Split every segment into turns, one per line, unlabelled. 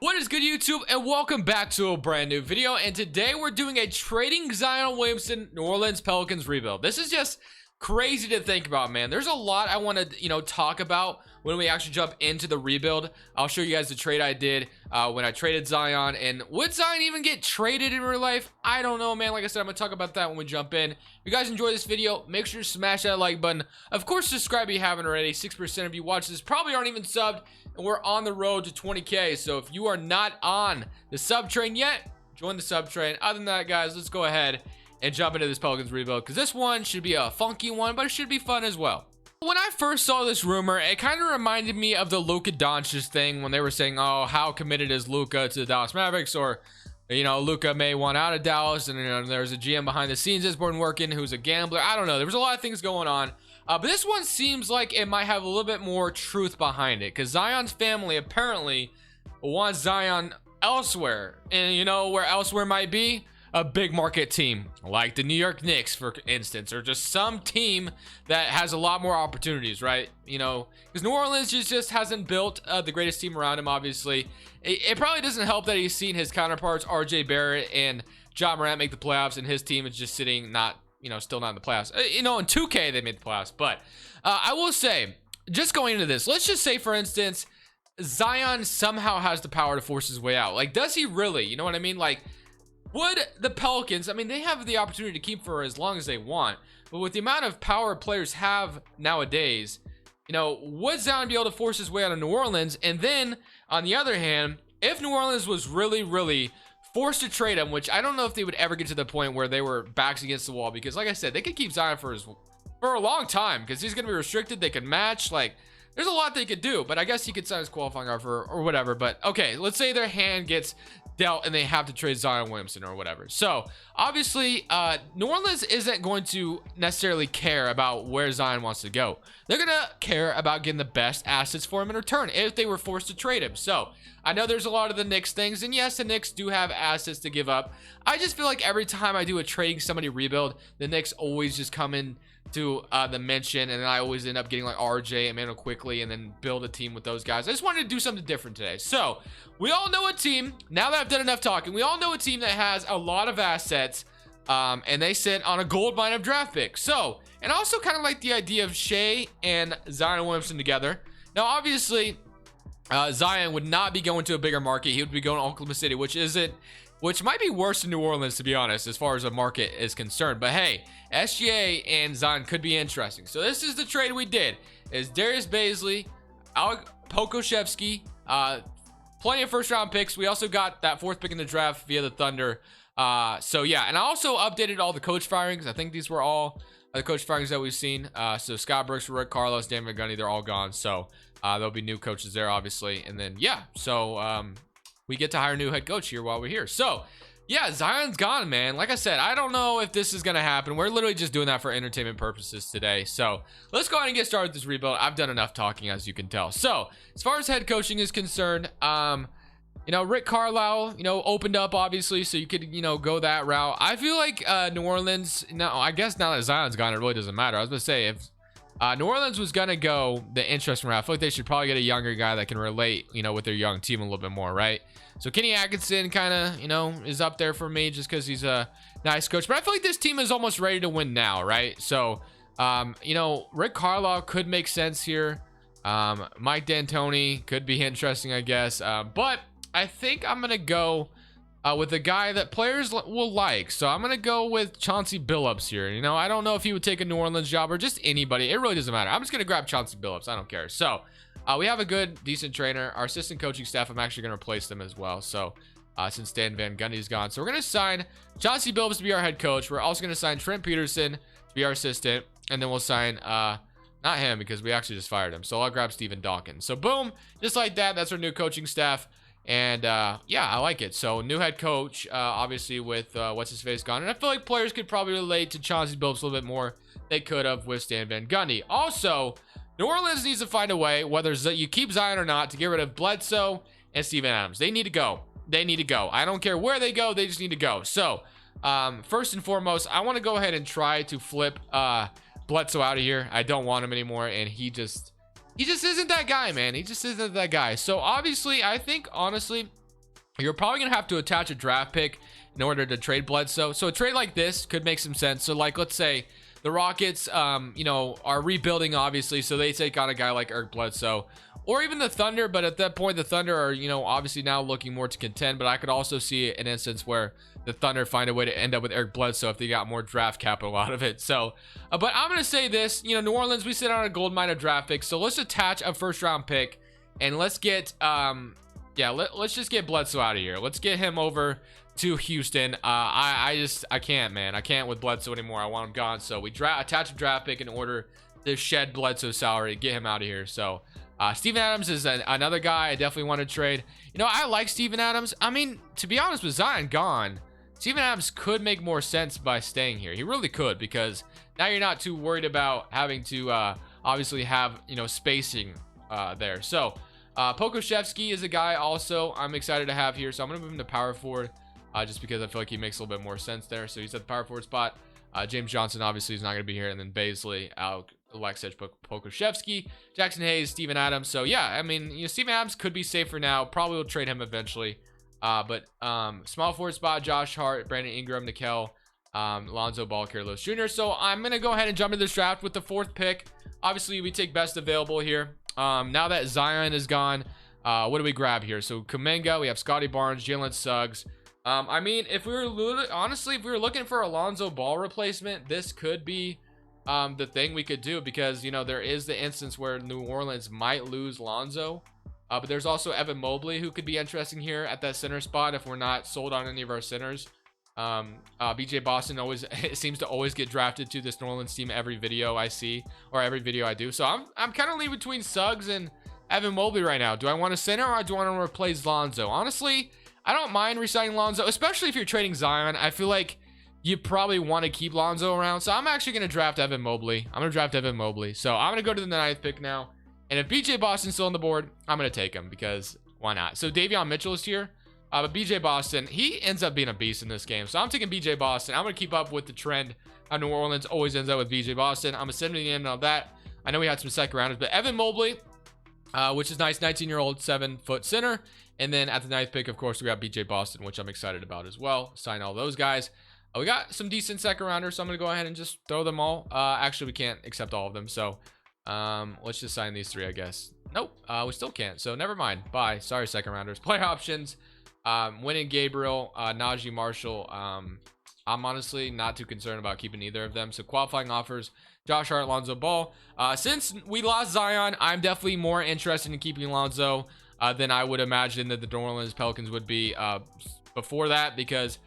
What is good, YouTube, and welcome back to a brand new video. And today we're doing a trading Zion Williamson New Orleans Pelicans rebuild. This is just crazy to think about, man. There's a lot I want to talk about when we actually jump into the rebuild. I'll show you guys the trade I did when I traded Zion. And would Zion even get traded in real life? I don't know, man. Like I said, I'm gonna talk about that when we jump in. If you guys enjoy this video, make sure to smash that like button. Of course, subscribe if you haven't already. 6% of you watch this probably aren't even subbed, and we're on the road to 20k. So if you are not on the sub train yet, join the sub train. Other than that, guys, let's go ahead and jump into this Pelicans rebuild, because this one should be a funky one, but it should be fun as well. When I first saw this rumor, it kind of reminded me of the Luka Doncic thing when they were saying, oh, how committed is Luka to the Dallas Mavericks, or Luka may want out of Dallas, and there's a GM behind the scenes that's been working who's a gambler. I don't know, there was a lot of things going on, but this one seems like it might have a little bit more truth behind it, because Zion's family apparently wants Zion elsewhere. And you know where elsewhere might be? A big market team like the New York Knicks, for instance, or just some team that has a lot more opportunities, right? Because New Orleans just hasn't built the greatest team around him. Obviously, it probably doesn't help that he's seen his counterparts RJ Barrett and John Morant make the playoffs, and his team is just sitting still not in the playoffs. In 2K they made the playoffs, but I will say, just going into this, let's just say, for instance, Zion somehow has the power to force his way out. Like, does he really? You know what I mean? Like, would the Pelicans, they have the opportunity to keep for as long as they want, but with the amount of power players have nowadays, would Zion be able to force his way out of New Orleans? And then, on the other hand, if New Orleans was really forced to trade him, which I don't know if they would ever get to the point where they were backs against the wall, because like I said, they could keep Zion for a long time, because he's going to be restricted. They could match, like, there's a lot they could do, but I guess he could sign his qualifying offer or whatever. But okay, let's say their hand gets dealt and they have to trade Zion Williamson or whatever. So obviously New Orleans isn't going to necessarily care about where Zion wants to go. They're gonna care about getting the best assets for him in return if they were forced to trade him. So I know there's a lot of the Knicks things, and yes, the Knicks do have assets to give up. I just feel like every time I do a trading somebody rebuild, the Knicks always just come in to the mention, and then I always end up getting like RJ, Emmanuel quickly, and then build a team with those guys. I just wanted to do something different today. So we all know a team, now that I've done enough talking, we all know a team that has a lot of assets, and they sit on a gold mine of draft picks. So, and I also kind of like the idea of Shea and Zion Williamson together. Now obviously Zion would not be going to a bigger market. He would be going to Oklahoma City, which might be worse than New Orleans, to be honest, as far as a market is concerned. But hey, SGA and Zion could be interesting. So this is the trade we did. Is Darius Bazley, Alec Pokusevski, plenty of first round picks. We also got that 4th pick in the draft via the Thunder. So yeah, and I also updated all the coach firings. I think these were all the coach firings that we've seen. So Scott Brooks, Rick Carlos, Dan Van Gundy, they're all gone. So there'll be new coaches there, obviously. And then yeah, so we get to hire a new head coach here while we're here. So yeah, Zion's gone, man. Like I said, I don't know if this is gonna happen. We're literally just doing that for entertainment purposes today. So let's go ahead and get started with this rebuild. I've done enough talking, as you can tell. So as far as head coaching is concerned, Rick Carlisle, opened up, obviously, so you could, go that route. I feel like New Orleans, I guess now that Zion's gone, it really doesn't matter. I was gonna say, if New Orleans was gonna go the interesting route, I feel like they should probably get a younger guy that can relate, with their young team a little bit more, right? So Kenny Atkinson kind of, is up there for me just because he's a nice coach. But I feel like this team is almost ready to win now, right? So, Rick Carlisle could make sense here. Mike D'Antoni could be interesting, I guess. But I think I'm gonna go with a guy that players will like. So I'm gonna go with Chauncey Billups here. I don't know if he would take a New Orleans job or just anybody. It really doesn't matter. I'm just gonna grab Chauncey Billups. I don't care. So we have a good, decent trainer. Our assistant coaching staff, I'm actually gonna replace them as well. So since Dan Van Gundy's gone, so we're gonna sign Chauncey Billups to be our head coach. We're also gonna sign Trent Peterson to be our assistant, and then we'll sign not him, because we actually just fired him. So I'll grab Steven Dawkins. So boom, just like that. That's our new coaching staff. And yeah, I like it. So new head coach, obviously with what's his face gone, and I feel like players could probably relate to Chauncey Billups a little bit more they could have with Stan Van Gundy. Also, New Orleans needs to find a way, whether you keep Zion or not, to get rid of Bledsoe and Steven Adams. They need to go. I don't care where they go, they just need to go. So first and foremost, I want to go ahead and try to flip Bledsoe out of here. I don't want him anymore, and he just isn't that guy, man. He just isn't that guy. So obviously, I think, honestly, you're probably gonna have to attach a draft pick in order to trade Bledsoe. So a trade like this could make some sense. So like, let's say the Rockets, you know, are rebuilding, obviously, so they take on a guy like Eric Bledsoe, or even the Thunder. But at that point, the Thunder are, you know, obviously now looking more to contend. But I could also see an instance where the Thunder find a way to end up with Eric Bledsoe if they got more draft capital out of it. So, but I'm gonna say this, you know, New Orleans, we sit on a gold mine of draft picks, so let's attach a first round pick and let's get, yeah, let's just get Bledsoe out of here. Let's get him over to Houston. I can't, man. I can't with Bledsoe anymore. I want him gone. So we attach a draft pick in order to shed Bledsoe's salary, get him out of here. So Steven Adams is another guy I definitely want to trade. You know, I like Steven Adams. I mean, to be honest, with Zion gone, Steven Adams could make more sense by staying here. He really could, because now you're not too worried about having to obviously have, you know, spacing there. So Pokuševski is a guy also I'm excited to have here. So I'm going to move him to power forward just because I feel like he makes a little bit more sense there. So he's at the power forward spot. James Johnson obviously is not going to be here. And then Baisley, Alexej Pokuševski, Jackson Hayes, Steven Adams. So yeah, I mean, you know, Steven Adams could be safe for now. Probably will trade him eventually. But small forward spot, Josh Hart, Brandon Ingram, Nickel, Lonzo Ball, Carlos Jr. So I'm going to go ahead and jump into this draft with the 4th pick. Obviously, we take best available here. Now that Zion is gone, what do we grab here? So Kuminga, we have Scotty Barnes, Jalen Suggs. I mean, if we were honestly, if we were looking for a Lonzo Ball replacement, this could be the thing we could do, because, you know, there is the instance where New Orleans might lose Lonzo. But there's also Evan Mobley, who could be interesting here at that center spot if we're not sold on any of our centers. BJ Boston always seems to always get drafted to this New Orleans team every video I see, or every video I do. So I'm kind of leaning between Suggs and Evan Mobley right now. Do I want a center, or do I want to replace Lonzo? Honestly, I don't mind resigning Lonzo, especially if you're trading Zion. I feel like you probably want to keep Lonzo around. So I'm actually going to draft Evan Mobley. I'm going to draft Evan Mobley. So I'm going to go to the 9th pick now. And if BJ Boston's still on the board, I'm going to take him, because why not? So Davion Mitchell is here. But BJ Boston, he ends up being a beast in this game. So I'm taking BJ Boston. I'm going to keep up with the trend. How New Orleans always ends up with BJ Boston. I'm going to send him to the end of that. I know we had some second rounders, but Evan Mobley, which is nice, 19-year-old 7-foot center. And then at the 9th pick, of course, we got BJ Boston, which I'm excited about as well. Sign all those guys. We got some decent second rounders, so I'm going to go ahead and just throw them all. Actually, we can't accept all of them, so let's just sign these 3, I guess. Nope, we still can't, so never mind. Bye. Sorry, second rounders. Player options. Winning Gabriel, Najee Marshall. I'm honestly not too concerned about keeping either of them. So qualifying offers, Josh Hart, Lonzo Ball. Since we lost Zion, I'm definitely more interested in keeping Lonzo than I would imagine that the New Orleans Pelicans would be before that, because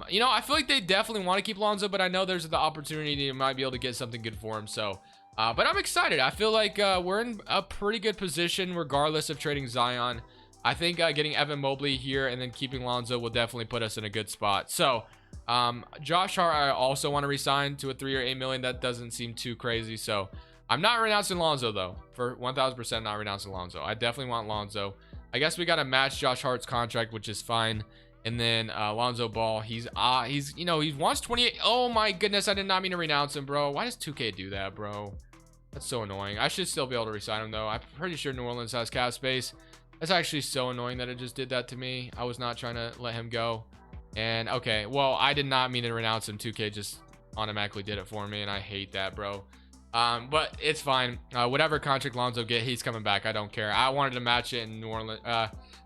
you know, I feel like they definitely want to keep Lonzo, but I know there's the opportunity you might be able to get something good for him. So but I'm excited. I feel like we're in a pretty good position regardless of trading Zion. I think getting Evan Mobley here and then keeping Lonzo will definitely put us in a good spot. So Josh Hart, I also want to resign to a 3-year, $8 million. That doesn't seem too crazy. So I'm not renouncing Lonzo, though. For 1000%, not renouncing Lonzo. I definitely want Lonzo. I guess we got to match Josh Hart's contract, which is fine. And then Lonzo Ball, he's you know, he wants 28. Oh my goodness, I did not mean to renounce him, bro. Why does 2K do that, bro? That's so annoying. I should still be able to resign him, though. I'm pretty sure New Orleans has cap space. That's actually so annoying that it just did that to me. I was not trying to let him go. And okay, well, I did not mean to renounce him. 2K just automatically did it for me, and I hate that, bro. But it's fine. Whatever contract Lonzo get, he's coming back. I don't care. I wanted to match it in New Orleans,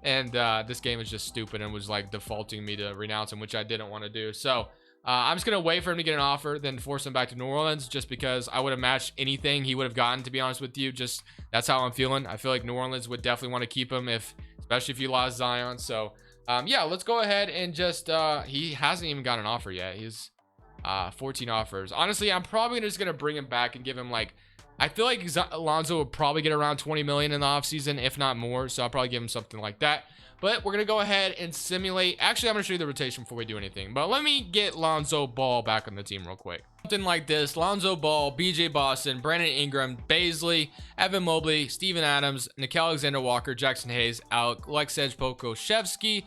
and this game is just stupid and was like defaulting me to renounce him, which I didn't want to do. So I'm just gonna wait for him to get an offer, then force him back to New Orleans, just because I would have matched anything he would have gotten, to be honest with you. Just that's how I'm feeling. I feel like New Orleans would definitely want to keep him, especially if you lost Zion. So yeah, let's go ahead and just he hasn't even got an offer yet. He's 14 offers. Honestly, I'm probably just gonna bring him back and give him, like, I feel like Alonzo would probably get around 20 million in the offseason, if not more. So I'll probably give him something like that. But we're going to go ahead and simulate. Actually, I'm going to show you the rotation before we do anything. But let me get Lonzo Ball back on the team real quick. Something like this: Lonzo Ball, BJ Boston, Brandon Ingram, Baisley, Evan Mobley, Steven Adams, Nickel Alexander-Walker, Jackson Hayes, Alexej Pokuševski.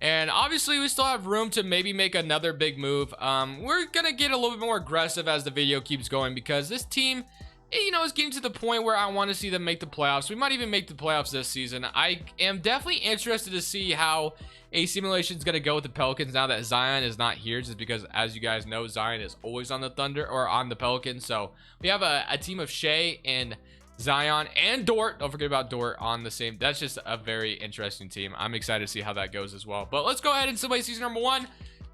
And obviously, we still have room to maybe make another big move. We're going to get a little bit more aggressive as the video keeps going, because this team you know, it's getting to the point where I want to see them make the playoffs. We might even make the playoffs this season. I am definitely interested to see how a simulation is going to go with the Pelicans now that Zion is not here, just because, as you guys know, Zion is always on the Thunder or on the Pelicans. So we have a team of Shea and Zion and Dort. Don't forget about Dort on the same. That's just a very interesting team. I'm excited to see how that goes as well. But let's go ahead and simulate season number 1.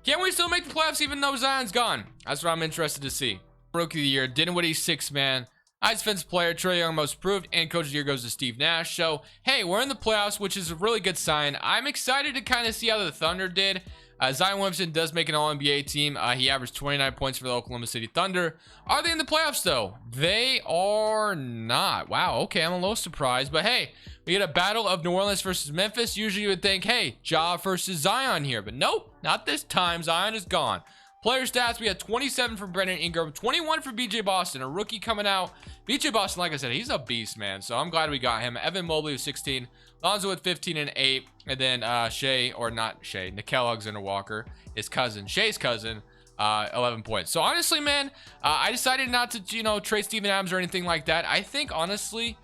Can we still make the playoffs even though Zion's gone? That's what I'm interested to see. Rookie of the year, Dinwiddie, 6th man. Highest defensive player, Trae Young, most improved, and coach of the year goes to Steve Nash. So, hey, we're in the playoffs, which is a really good sign. I'm excited to kind of see how the Thunder did. Zion Williamson does make an All-NBA team. He averaged 29 points for the Oklahoma City Thunder. Are they in the playoffs, though? They are not. Wow, okay, I'm a little surprised. But, hey, we get a battle of New Orleans versus Memphis. Usually you would think, hey, Ja versus Zion here. But nope, not this time. Zion is gone. Player stats, we had 27 from Brandon Ingram, 21 for BJ Boston, a rookie coming out. BJ Boston, like I said, he's a beast, man. So I'm glad we got him. Evan Mobley with 16, Lonzo with 15 and 8, and then Shea, or not Shea, Nickeil Alexander-Walker, his cousin, Shea's cousin, 11 points. So honestly, man, I decided not to, you know, trade Steven Adams or anything like that. I think honestly,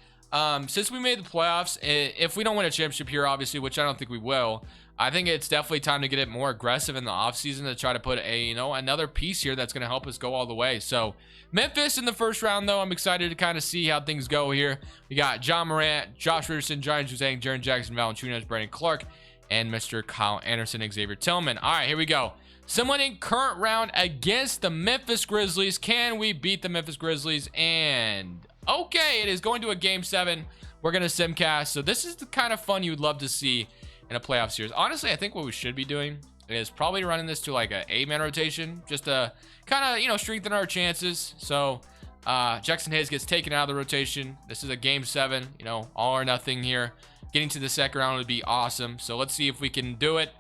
since we made the playoffs, if we don't win a championship here, obviously, which I don't think we will, I think it's definitely time to get it more aggressive in the offseason to try to put a, you know, another piece here that's going to help us go all the way. So Memphis in the first round, though, I'm excited to kind of see how things go here. We got John Morant, Josh Richardson, John Juzang, Jaren Jackson, Valanciunas, Brandon Clark, and Mr. Kyle Anderson, Xavier Tillman. All right, here we go. Simulating current round against the Memphis Grizzlies. Can we beat the Memphis Grizzlies? And okay, it is going to a game 7. We're going to simcast. So this is the kind of fun you would love to see in a playoff series. Honestly, I think what we should be doing is probably running this to like a 8-man rotation, just to kind of, you know, strengthen our chances. So Jackson Hayes gets taken out of the rotation. This is a game 7, you know, all or nothing here. Getting to the second round would be awesome. So let's see if we can do it.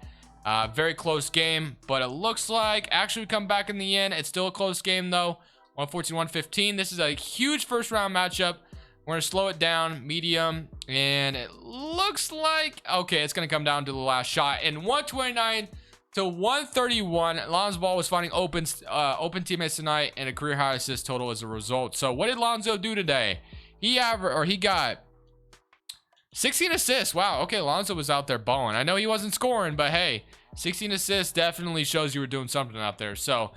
Very close game, but it looks like actually we come back in the end. It's still a close game though. 114-115. This is a huge first round matchup. We're going to slow it down, medium, and it looks like, okay, it's going to come down to the last shot. And 129 to 131, Lonzo Ball was finding open teammates tonight, and a career high assist total as a result. So what did Lonzo do today? He got 16 assists. Wow, okay, Lonzo was out there balling. I know he wasn't scoring, but hey, 16 assists definitely shows you were doing something out there. So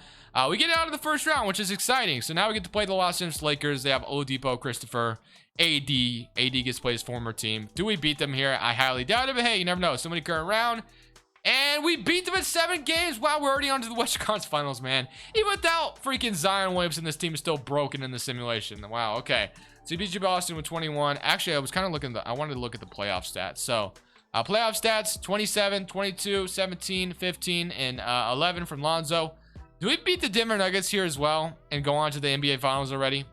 we get out of the first round, which is exciting. So now we get to play the Los Angeles Lakers. They have Oladipo, Christopher, AD gets to play his former team. Do we beat them here? I highly doubt it, but hey, you never know. Somebody current round, and we beat them in 7 games. Wow, we're already on to the Western Conference Finals, man. Even without freaking Zion Williamson, this team is still broken in the simulation. Wow, okay. So BJ Boston with 21. Actually, I was kind of looking I wanted to look at the playoff stats. So playoff stats: 27, 22, 17, 15, and 11 from Lonzo. Do we beat the Denver Nuggets here as well and go on to the NBA Finals already?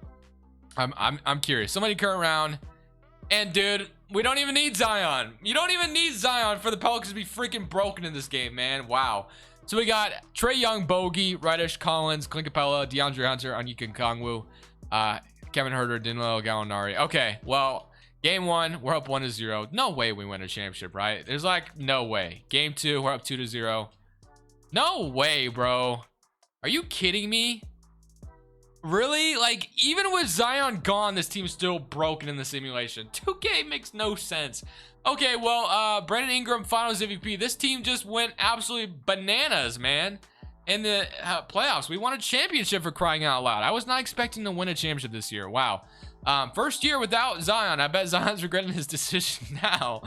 I'm curious. Somebody current round, and dude, we don't even need Zion. You don't even need Zion for the Pelicans to be freaking broken in this game, man. Wow. So we got Trae Young, Bogey, Reddish, Collins, Clint Capella, DeAndre Hunter, Onyeka Okongwu, Kevin Huerter, Danilo Gallinari. Okay, well, game 1, we're up 1-0. No way we win a championship, right? There's like no way. Game 2, we're up 2-0. No way, bro. Are you kidding me? Really? Like, even with Zion gone, this team's still broken in the simulation. 2K makes no sense. Okay, well, Brandon Ingram, Finals MVP. This team just went absolutely bananas, man. In the playoffs, we won a championship, for crying out loud. I was not expecting to win a championship this year. Wow. First year without Zion. I bet Zion's regretting his decision now.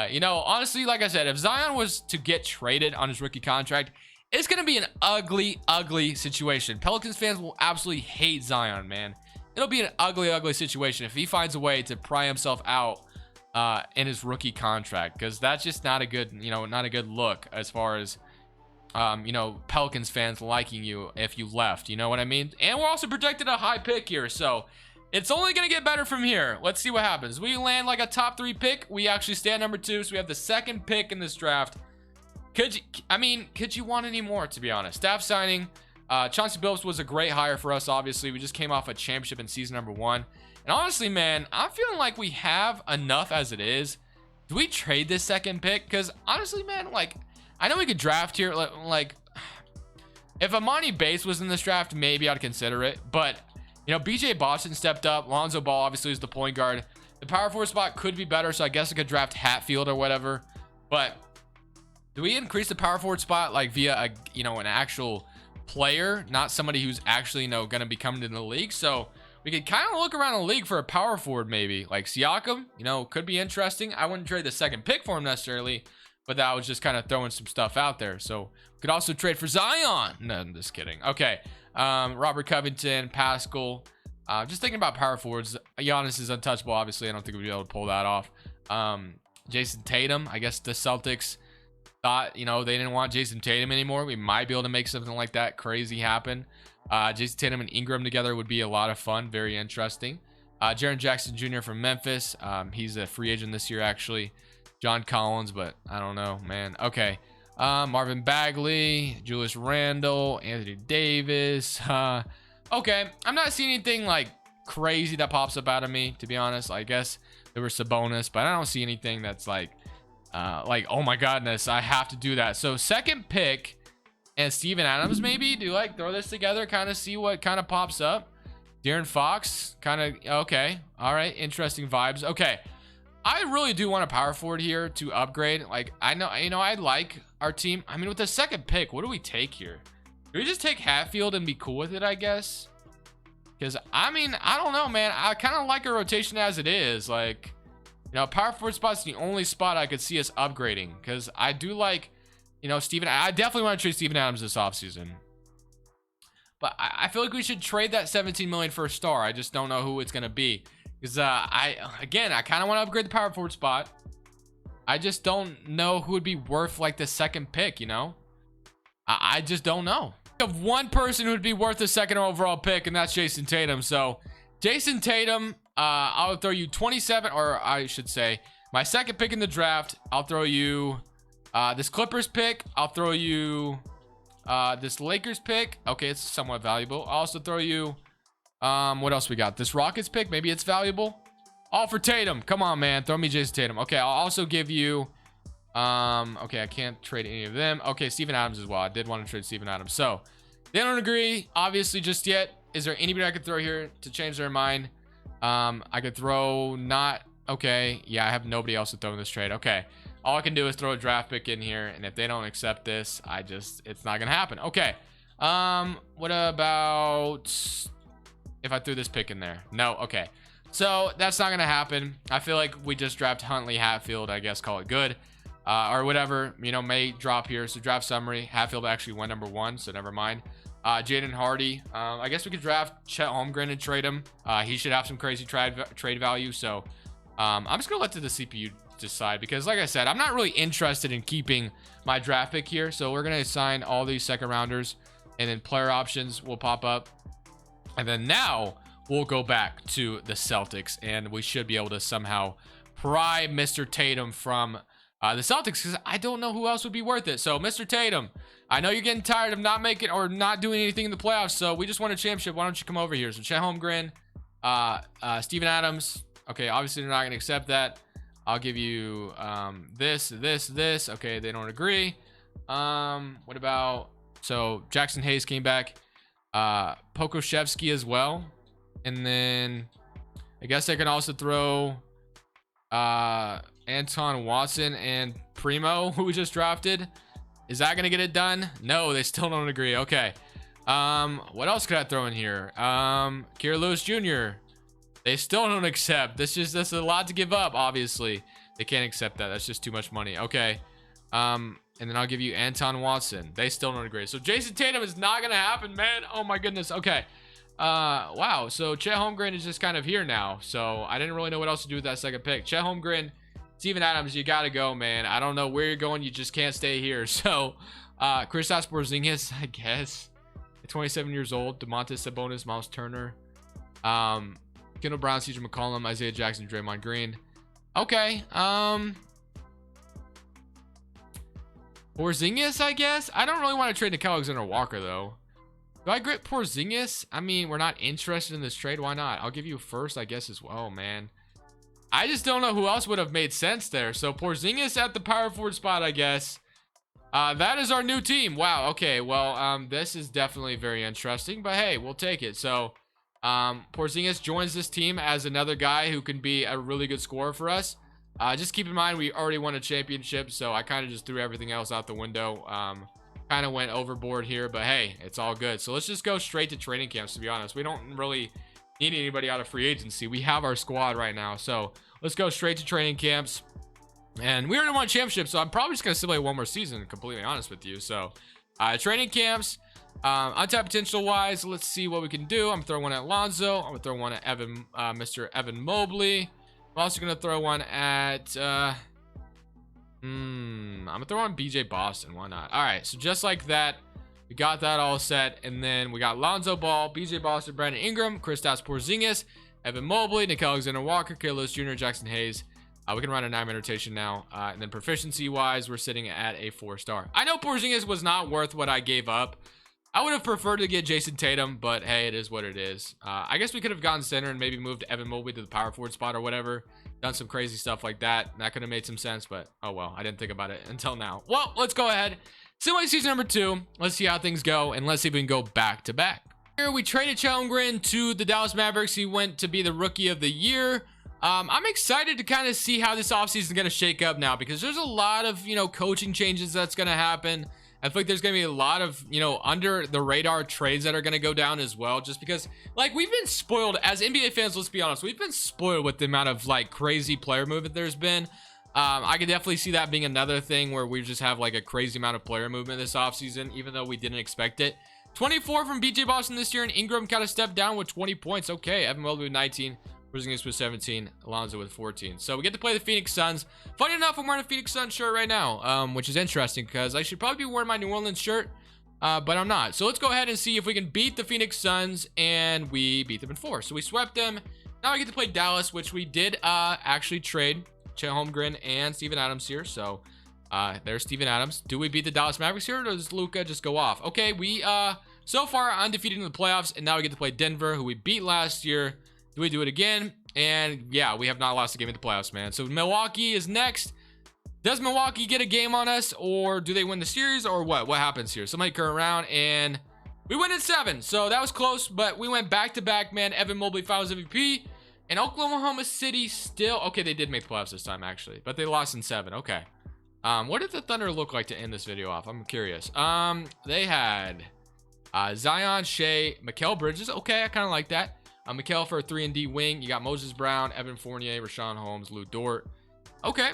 You know, honestly, like I said, if Zion was to get traded on his rookie contract, it's going to be an ugly, ugly situation. Pelicans fans will absolutely hate Zion, man. It'll be an ugly, ugly situation if he finds a way to pry himself out in his rookie contract, because that's just not a good, you know, not a good look as far as, you know, Pelicans fans liking you if you left, you know what I mean? And we're also projected a high pick here, so it's only going to get better from here. Let's see what happens. We land like a top 3 pick. We actually stay at number 2, so we have the 2nd pick in this draft. Could you want any more, to be honest? Staff signing, Chauncey Billups was a great hire for us, obviously. We just came off a championship in season number 1. And honestly, man, I'm feeling like we have enough as it is. Do we trade this 2nd pick? Because honestly, man, like, I know we could draft here. Like, if Amani Bates was in this draft, maybe I'd consider it. But You know, BJ Boston stepped up. Lonzo Ball obviously is the point guard. The power forward spot could be better, so I guess I could draft Hatfield or whatever. But do we increase the power forward spot like via a, you know, an actual player, not somebody who's actually, you know, going to be coming into the league? So we could kind of look around the league for a power forward, maybe like Siakam, you know, could be interesting. I wouldn't trade the second pick for him necessarily, but that was just kind of throwing some stuff out there. So we could also trade for Zion. No, I'm just kidding. Okay. Robert Covington, Pascal. Just thinking about power forwards. Giannis is untouchable. Obviously, I don't think we'd be able to pull that off. Jason Tatum. I guess the Celtics thought, you know, they didn't want Jason Tatum anymore. We might be able to make something like that crazy happen. Jason Tatum and Ingram together would be a lot of fun. Very interesting. Jaren Jackson Jr. from Memphis. He's a free agent this year, actually. John Collins, but I don't know, man. Okay. Marvin Bagley, Julius Randle, Anthony Davis. Okay. I'm not seeing anything like crazy that pops up out of me, to be honest. I guess there was Sabonis, but I don't see anything that's like, oh my goodness, I have to do that. So second pick and Steven Adams, maybe do like throw this together, kind of see what kind of pops up. De'Aaron Fox, kind of, okay. All right. Interesting vibes. Okay. I really do want a power forward here to upgrade. Like, I know, you know, I like our team. I mean, with the second pick, what do we take here? Do we just take Hatfield and be cool with it, I guess? Because, I mean, I don't know, man. I kind of like a rotation as it is. Like, you know, power forward spot's the only spot I could see us upgrading. Because I do like, you know, I definitely want to trade Steven Adams this offseason. But I feel like we should trade that $17 million for a star. I just don't know who it's going to be. Because, I kind of want to upgrade the power forward spot. I just don't know who would be worth, like, the second pick, you know? I just don't know. We have one person who would be worth the second overall pick, and that's Jason Tatum. So, Jason Tatum, I'll throw you 27, or I should say, my second pick in the draft. I'll throw you this Clippers pick. I'll throw you this Lakers pick. Okay, it's somewhat valuable. I'll also throw you... what else we got? This Rockets pick, maybe it's valuable. All for Tatum. Come on, man. Throw me Jason Tatum. Okay, I'll also give you okay, I can't trade any of them. Okay, Steven Adams as well. I did want to trade Steven Adams. So they don't agree, obviously, just yet. Is there anybody I could throw here to change their mind? I could throw not okay. Yeah, I have nobody else to throw in this trade. Okay. All I can do is throw a draft pick in here, and if they don't accept this, it's not gonna happen. Okay. What about if I threw this pick in there? No. Okay. So that's not gonna happen. I feel like we just draft Huntley, Hatfield, I guess, call it good. Or whatever, you know, may drop here. So draft summary, Hatfield actually went number 1, so never mind. Jaden Hardy, I guess we could draft Chet Holmgren and trade him. He should have some crazy trade value. So I'm just gonna let the CPU decide, because like I said, I'm not really interested in keeping my draft pick here. So we're gonna assign all these second rounders, and then player options will pop up, and then now we'll go back to the Celtics, and we should be able to somehow pry Mr. Tatum from the Celtics, because I don't know who else would be worth it. So Mr. Tatum, I know you're getting tired of not making or not doing anything in the playoffs, so we just won a championship. Why don't you come over here? So Chet Holmgren, Steven Adams. Okay, obviously they're not going to accept that. I'll give you this. Okay, they don't agree. What about, so Jackson Hayes came back, Pokuševski as well, and then I guess I can also throw Anton Watson and Primo, who we just drafted. Is that gonna get it done? No, they still don't agree. Okay. What else could I throw in here? Kira Lewis Jr. They still don't accept. That's a lot to give up, obviously. They can't accept that. That's just too much money. Okay. And then I'll give you Anton Watson. They still don't agree. So Jason Tatum is not gonna happen, man. Oh my goodness. Okay. Wow. So Chet Holmgren is just kind of here now. So I didn't really know what else to do with that second pick. Chet Holmgren, Steven Adams, you gotta go, man. I don't know where you're going. You just can't stay here. So Kristaps Porzingis, I guess, 27 years old. Domantas Sabonis, Miles Turner, Kendall Brown, CJ McCollum, Isaiah Jackson, Draymond Green. Okay. Porzingis, I guess. I don't really want to trade Nickeil Alexander-Walker, though. Do I get Porzingis? I mean, we're not interested in this trade. Why not? I'll give you first, I guess, as well, man. I just don't know who else would have made sense there. So Porzingis at the power forward spot, I guess. That is our new team. Wow. Okay. Well, this is definitely very interesting, but hey, we'll take it. So Porzingis joins this team as another guy who can be a really good scorer for us. Just keep in mind, we already won a championship, so I kind of just threw everything else out the window. Kind of went overboard here, but hey, it's all good. So let's just go straight to training camps, to be honest. We don't really need anybody out of free agency. We have our squad right now, so let's go straight to training camps. And we already won a championship, so I'm probably just going to simulate one more season, completely honest with you. So training camps, untapped potential wise, let's see what we can do. I'm going to throw one at Lonzo. I'm going to throw one at Mr. Evan Mobley. I'm also going to throw one at I'm going to throw on BJ Boston. Why not? All right, so just like that, we got that all set. And then we got Lonzo Ball, BJ Boston, Brandon Ingram, Kristaps Porzingis, Evan Mobley, Nick Alexander-Walker, K. Lewis Jr., Jackson Hayes. We can run a 9-man rotation now. And then proficiency-wise, we're sitting at a 4-star. I know Porzingis was not worth what I gave up. I would have preferred to get Jason Tatum, but hey, it is what it is. I guess we could have gone center and maybe moved Evan Mobley to the power forward spot or whatever. Done some crazy stuff like that. That could have made some sense, but oh well. I didn't think about it until now. Well, let's go ahead. Simulate season number 2. Let's see how things go, and let's see if we can go back to back. Here we traded Chalmgren to the Dallas Mavericks. He went to be the Rookie of the Year. I'm excited to kind of see how this offseason is going to shake up now, because there's a lot of, coaching changes that's going to happen. I feel like there's going to be a lot of, under the radar trades that are going to go down as well, just because we've been spoiled as NBA fans. Let's be honest. We've been spoiled with the amount of crazy player movement there's been. I could definitely see that being another thing where we just have a crazy amount of player movement this offseason, even though we didn't expect it. 24 from BJ Boston this year, and Ingram kind of stepped down with 20 points. Okay, Evan Mobley with 19. Porzingis with 17, Alonzo with 14. So we get to play the Phoenix Suns. Funny enough, I'm wearing a Phoenix Suns shirt right now, which is interesting because I should probably be wearing my New Orleans shirt, but I'm not. So let's go ahead and see if we can beat the Phoenix Suns, and we beat them in 4. So we swept them. Now we get to play Dallas, which we did actually trade Chet Holmgren and Steven Adams here. So there's Steven Adams. Do we beat the Dallas Mavericks here, or does Luka just go off? Okay, we so far undefeated in the playoffs, and now we get to play Denver, who we beat last year. Do we do it again? And yeah, we have not lost a game in the playoffs, man. So Milwaukee is next. Does Milwaukee get a game on us, or do they win the series, or what? What happens here? Somebody turn around, and we win in 7. So that was close, but we went back-to-back, man. Evan Mobley Finals MVP. And Oklahoma City still... Okay, they did make the playoffs this time, actually. But they lost in 7. Okay. What did the Thunder look like to end this video off? I'm curious. They had Zion, Shea, Mikal Bridges. Okay, I kind of like that. Mikal for a 3-and-D wing. You got Moses Brown, Evan Fournier, Rashawn Holmes, Lou Dort. Okay.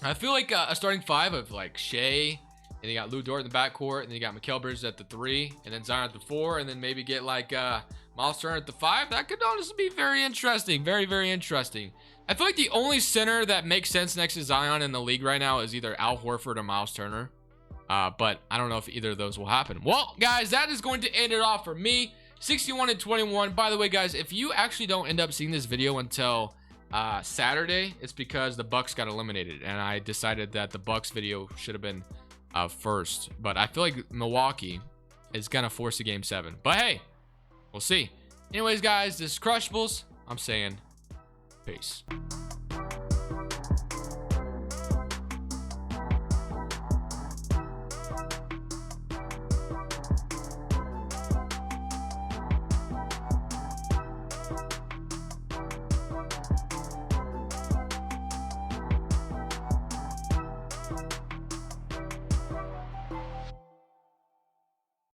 I feel like a starting 5 of Shea, and you got Lou Dort in the backcourt, and then you got Mikal Bridges at the 3, and then Zion at the 4, and then maybe get Miles Turner at the 5. That could honestly be very interesting. Very, very interesting. I feel like the only center that makes sense next to Zion in the league right now is either Al Horford or Miles Turner. But I don't know if either of those will happen. Well, guys, that is going to end it off for me. 61-21. By the way, guys, if you actually don't end up seeing this video until Saturday, it's because the Bucks got eliminated, and I decided that the Bucks video should have been first. But I feel like Milwaukee is gonna force a game 7. But hey, we'll see. Anyways, guys, this is Crushables. I'm saying peace.